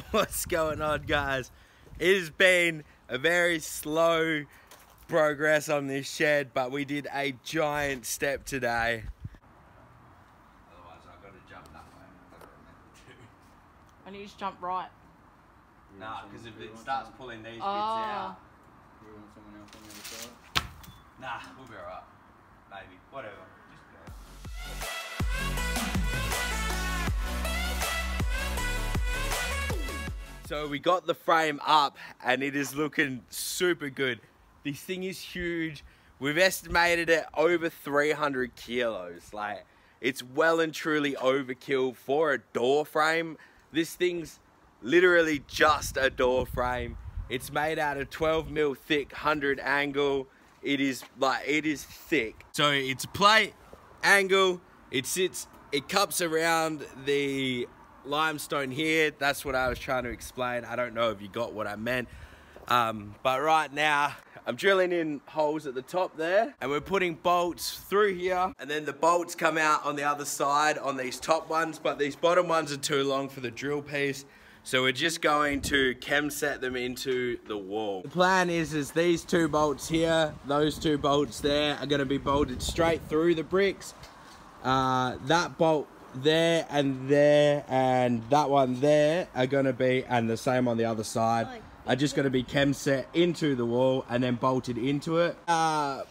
What's going on, guys? It has been a very slow progress on this shed, but we did a giant step today. Otherwise I've got to jump that way. I don't remember to. And you just jump right. Nah, because if it starts pulling these bits out. You want someone else on the other side? Nah, we'll be alright. Maybe. Whatever. So we got the frame up and it is looking super good. This thing is huge. We've estimated it over 300 kilos. Like, it's well and truly overkill for a door frame. This thing's literally just a door frame. It's made out of 12 mil thick, 100 angle. It is thick. So it's plate, angle, it cups around the limestone here. That's what I was trying to explain. I don't know if you got what I meant. But right now, I'm drilling in holes at the top there, and we're putting bolts through here, and then the bolts come out on the other side on these top ones, but these bottom ones are too long for the drill piece. So we're just going to chem set them into the wall. The plan is these two bolts here, those two bolts there are gonna be bolted straight through the bricks. That bolt there and that one there are gonna be, and the same on the other side, are just gonna be chem set into the wall and then bolted into it.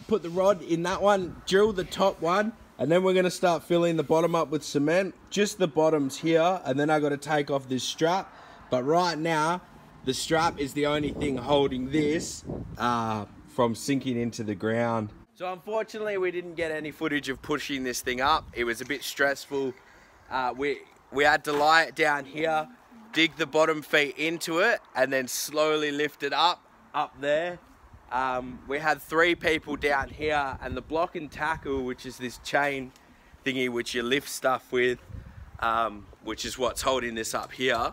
Put the rod in that one, drill the top one, and then we're gonna start filling the bottom up with cement. Just the bottoms here, and then I gotta take off this strap. But right now, the strap is the only thing holding this from sinking into the ground. So unfortunately, we didn't get any footage of pushing this thing up. It was a bit stressful. We had to lie it down here, dig the bottom feet into it, and then slowly lift it up there. We had 3 people down here, and the block and tackle, which is this chain thingy which you lift stuff with, which is what's holding this up here,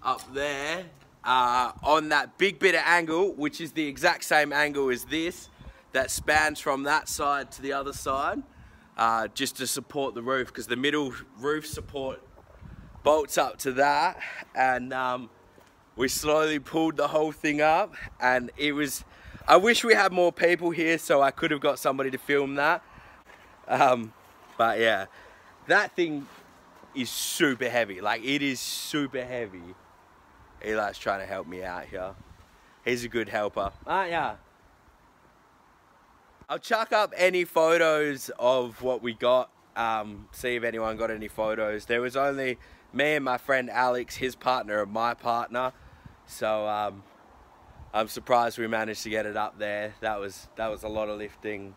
up there, on that big bit of angle, which is the exact same angle as this, that spans from that side to the other side, just to support the roof, because the middle roof support bolts up to that. And we slowly pulled the whole thing up, and it was, I wish we had more people here so I could have got somebody to film that. But yeah, that thing is super heavy. Like, it is super heavy. Eli's trying to help me out here. He's a good helper, aren't ya? I'll chuck up any photos of what we got, see if anyone got any photos. There was only me and my friend Alex, his partner and my partner. So I'm surprised we managed to get it up there. That was a lot of lifting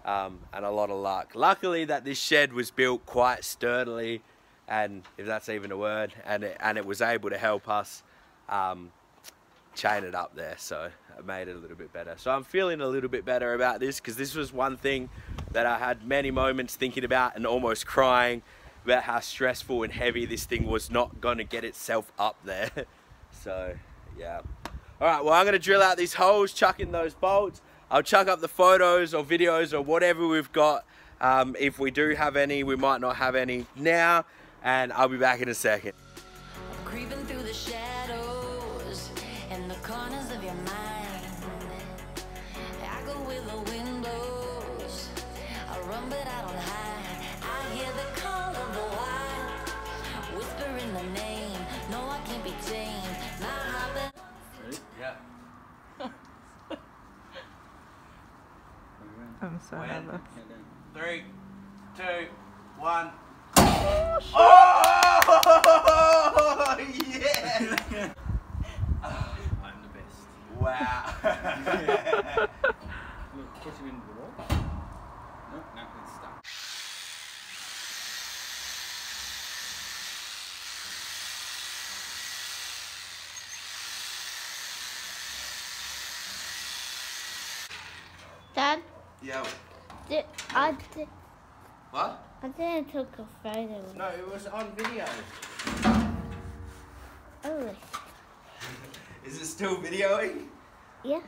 and a lot of luck. Luckily that this shed was built quite sturdily, and if that's even a word, and it was able to help us chain it up there, so it made it a little bit better. So I'm feeling a little bit better about this, because this was one thing that I had many moments thinking about and almost crying about how stressful and heavy this thing was not going to get itself up there. So yeah. Alright, well, I'm going to drill out these holes, chuck in those bolts. I'll chuck up the photos or videos or whatever we've got. If we do have any, we might not have any now, and I'll be back in a second. Creeping through the shadows and the corners of your mind. I go where the wind blows. I run but I don't hide. I hear the call of the wild, whispering the name. No, I can't be tamed. My heart. Yeah. I'm so nervous. 3, 2, 1. Oh, Oh, yeah! I'm the best. Wow. Look, push it into the wall. No, it's stuck. Dad, Yeah. What? I didn't take a photo. No, it was on video. Oh, Is it still videoing? yeah.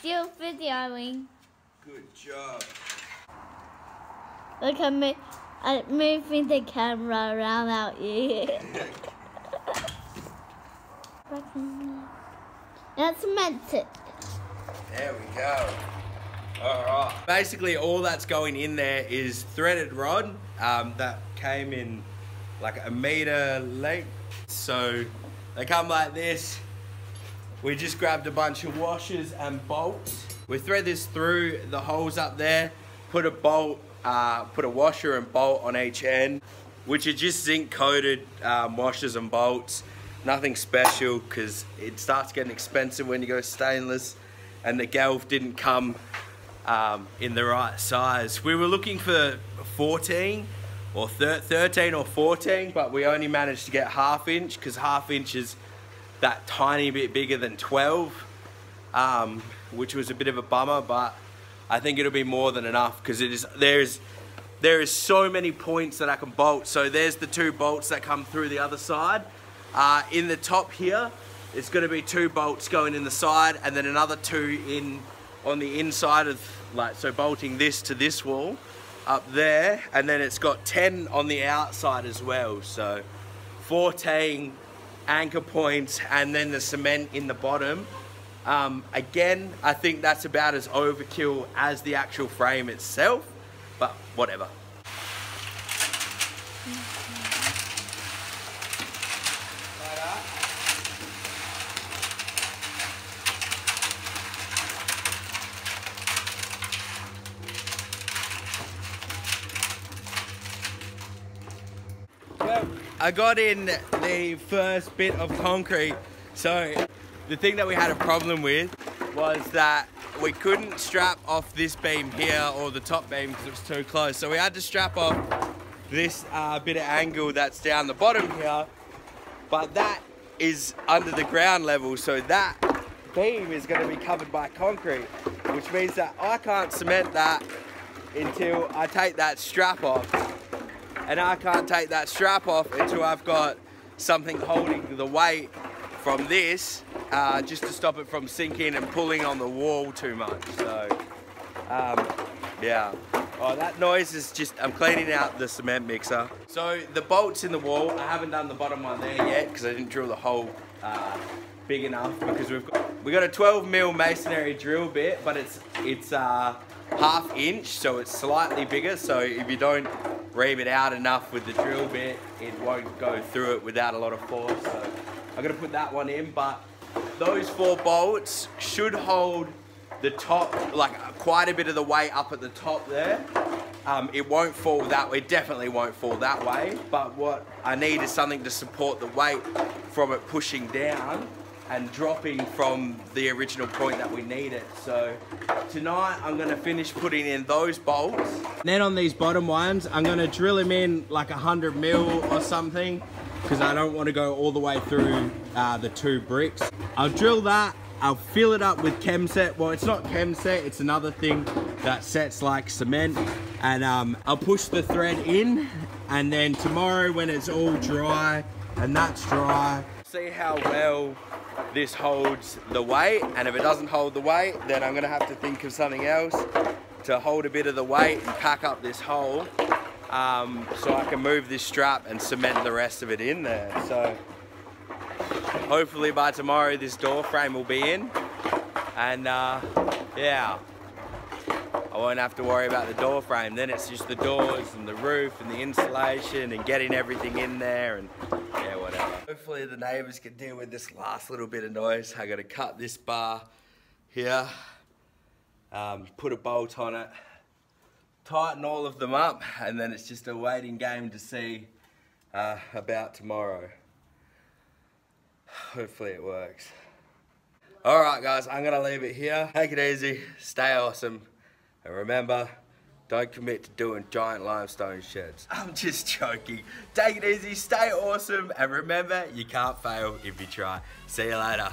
Still videoing. Good job. Look at me. I'm moving the camera around out here. That's meant it. There we go. Alright. Basically all that's going in there is threaded rod that came in like 1 meter length. So they come like this. We just grabbed a bunch of washers and bolts. We thread this through the holes up there, put a bolt, put a washer and bolt on each end, which are just zinc coated washers and bolts. Nothing special because it starts getting expensive when you go stainless, and the Gelf didn't come in the right size. We were looking for 14 or 13 or 14, but we only managed to get 1/2 inch because 1/2 inch is that tiny bit bigger than 12, which was a bit of a bummer, but I think it'll be more than enough because there is so many points that I can bolt. So there's the 2 bolts that come through the other side. In the top here, it's going to be 2 bolts going in the side, and then another 2 in on the inside of, like, so bolting this to this wall up there, and then it's got 10 on the outside as well. So 14 anchor points, and then the cement in the bottom. Again, I think that's about as overkill as the actual frame itself, but whatever. I got in the first bit of concrete. So the thing that we had a problem with was that we couldn't strap off this beam here or the top beam because it was too close. So we had to strap off this bit of angle that's down the bottom here, but that is under the ground level. So that beam is going to be covered by concrete, which means that I can't cement that until I take that strap off. And I can't take that strap off until I've got something holding the weight from this, just to stop it from sinking and pulling on the wall too much. So, yeah. Oh, that noise is just, I'm cleaning out the cement mixer. So the bolts in the wall, I haven't done the bottom one there yet because I didn't drill the hole big enough, because we got a 12mm masonry drill bit, but it's 1/2 inch, so it's slightly bigger. So if you don't ream it out enough with the drill bit, it won't go through it without a lot of force. So I'm gonna put that one in, but those 4 bolts should hold the top, like quite a bit of the weight up at the top there. It won't fall that way, definitely won't fall that way, but what I need is something to support the weight from it pushing down and dropping from the original point that we need it. So tonight I'm gonna finish putting in those bolts. Then on these bottom ones, I'm gonna drill them in like 100mm or something, because I don't want to go all the way through the 2 bricks. I'll drill that, I'll fill it up with Chemset. Well, it's not Chemset, it's another thing that sets like cement. And I'll push the thread in, and then tomorrow when it's all dry and that's dry, see how well this holds the weight. And if it doesn't hold the weight, then I'm gonna have to think of something else to hold a bit of the weight and pack up this hole, so I can move this strap and cement the rest of it in there. So hopefully by tomorrow this door frame will be in, and yeah, I won't have to worry about the door frame. Then it's just the doors and the roof and the insulation and getting everything in there, and yeah, whatever. Hopefully the neighbours can deal with this last little bit of noise. I gotta cut this bar here, put a bolt on it, tighten all of them up, and then it's just a waiting game to see about tomorrow. Hopefully it works. Alright guys, I'm gonna leave it here. Take it easy, stay awesome, and remember, don't commit to doing giant limestone sheds. I'm just joking. Take it easy, stay awesome, and remember, you can't fail if you try. See you later.